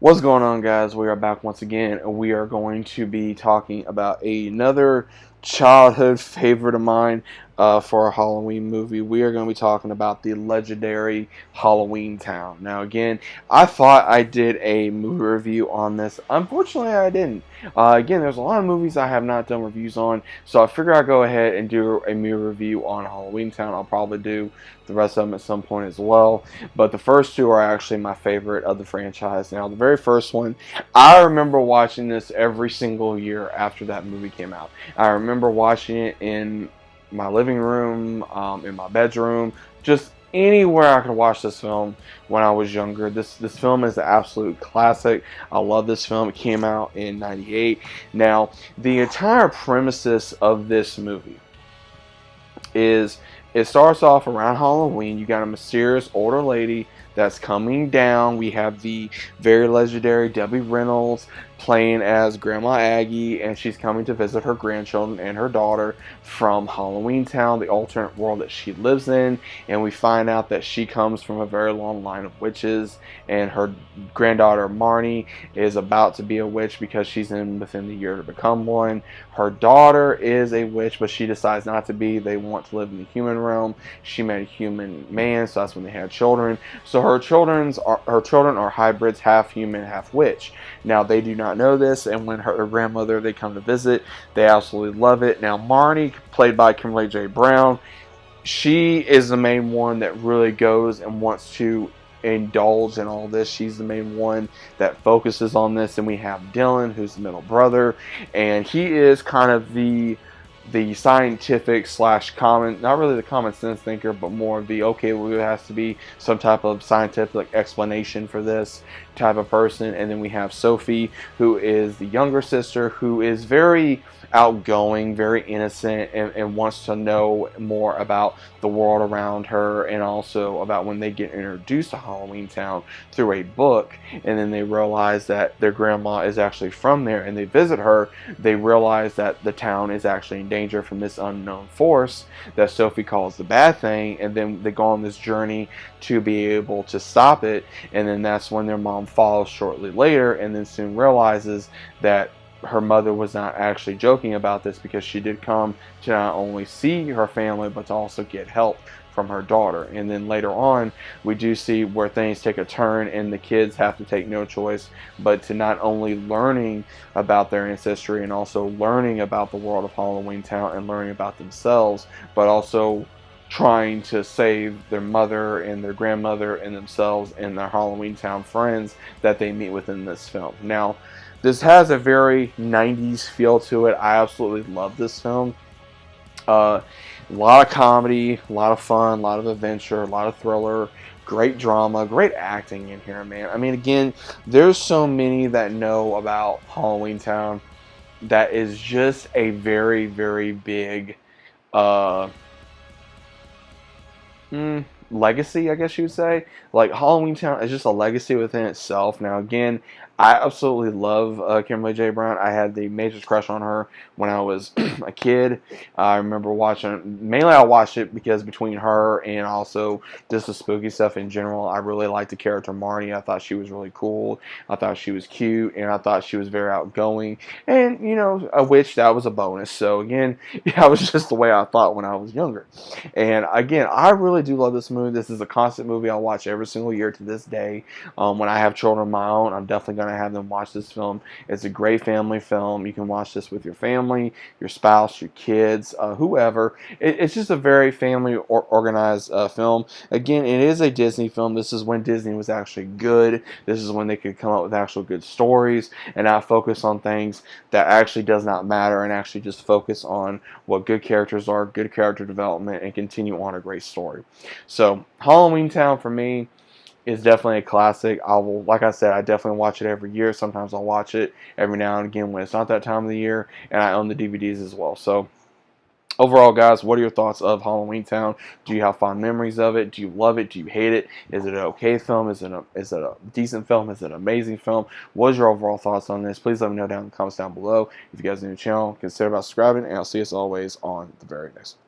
What's going on, guys? We are back once again, and we are going to be talking about another childhood favorite of mine for a Halloween movie. We are going to be talking about the legendary Halloweentown. Now, again, I thought I did a movie review on this. Unfortunately, I didn't. Again, there's a lot of movies I have not done reviews on, so I figured I'd go ahead and do a movie review on Halloweentown. I'll probably do the rest of them at some point as well. But the first two are actually my favorite of the franchise. Now, the very first one, I remember watching this every single year after that movie came out. I remember watching it in my living room, in my bedroom, just anywhere I could watch this film when I was younger. This film is an absolute classic. I love this film. It came out in '98. Now, the entire premises of this movie is it starts off around Halloween. You got a mysterious older lady that's coming down. We have the very legendary Debbie Reynolds playing as Grandma Aggie, and she's coming to visit her grandchildren and her daughter from Halloweentown, the alternate world that she lives in. And we find out that she comes from a very long line of witches, and her granddaughter Marnie is about to be a witch because she's within the year to become one. Her daughter is a witch, but she decides not to be. They want to live in the human realm. She met a human man, so that's when they had children. So her children are hybrids, half human, half witch. Now, they do not know this, and when her grandmother, they come to visit, they absolutely love it. Now, Marnie, played by Kimberly J. Brown, she is the main one that really goes and wants to indulge in all this. She's the main one that focuses on this. And we have Dylan, who's the middle brother, and he is kind of the scientific slash common, not really the common sense thinker, but more of the, okay, well, there has to be some type of scientific explanation for this type of person. And then we have Sophie, who is the younger sister, who is very outgoing, very innocent, and wants to know more about the world around her, and also about when they get introduced to Halloweentown through a book, and then they realize that their grandma is actually from there, and they visit her. They realize that the town is actually in danger from this unknown force that Sophie calls the bad thing, and then they go on this journey to be able to stop it. And then that's when their mom follows shortly later, and then soon realizes that her mother was not actually joking about this, because she did come to not only see her family, but to also get help from her daughter. And then later on, we do see where things take a turn, and the kids have to take no choice but to not only learning about their ancestry, and also learning about the world of Halloweentown, and learning about themselves, but also trying to save their mother and their grandmother and themselves and their Halloweentown friends that they meet within this film. Now, this has a very 90s feel to it. I absolutely love this film. A lot of comedy, a lot of fun, a lot of adventure, a lot of thriller, great drama, great acting in here, man. I mean, again, there's so many that know about Halloweentown that is just a very, very big legacy, I guess you would say. Like, Halloweentown is just a legacy within itself. Now, again, I absolutely love Kimberly J. Brown. I had the major crush on her when I was a kid. I remember watching, mainly I watched it because between her and also just the spooky stuff in general, I really liked the character Marnie. I thought she was really cool. I thought she was cute, and I thought she was very outgoing. And, you know, a witch, that was a bonus. So, again, that was just the way I thought when I was younger. And, again, I really do love this movie. This is a constant movie I'll watch every single year to this day. When I have children of my own, I'm definitely going to have them watch this film. It's a great family film. You can watch this with your family, your spouse, your kids, whoever. It's just a very family organized film. Again, it is a Disney film. This is when Disney was actually good. This is when they could come up with actual good stories and not focus on things that actually does not matter, and actually just focus on what good characters are, good character development, and continue on a great story. So, Halloweentown for me is definitely a classic. Like I said, I definitely watch it every year. Sometimes I'll watch it every now and again when it's not that time of the year, and I own the DVDs as well. So, overall, guys, what are your thoughts of Halloweentown? Do you have fond memories of it? Do you love it? Do you hate it? Is it an okay film? Is it a decent film? Is it an amazing film? What is your overall thoughts on this? Please let me know down in the comments down below. If you guys are new to the channel, consider about subscribing, and I'll see you as always on the very next one.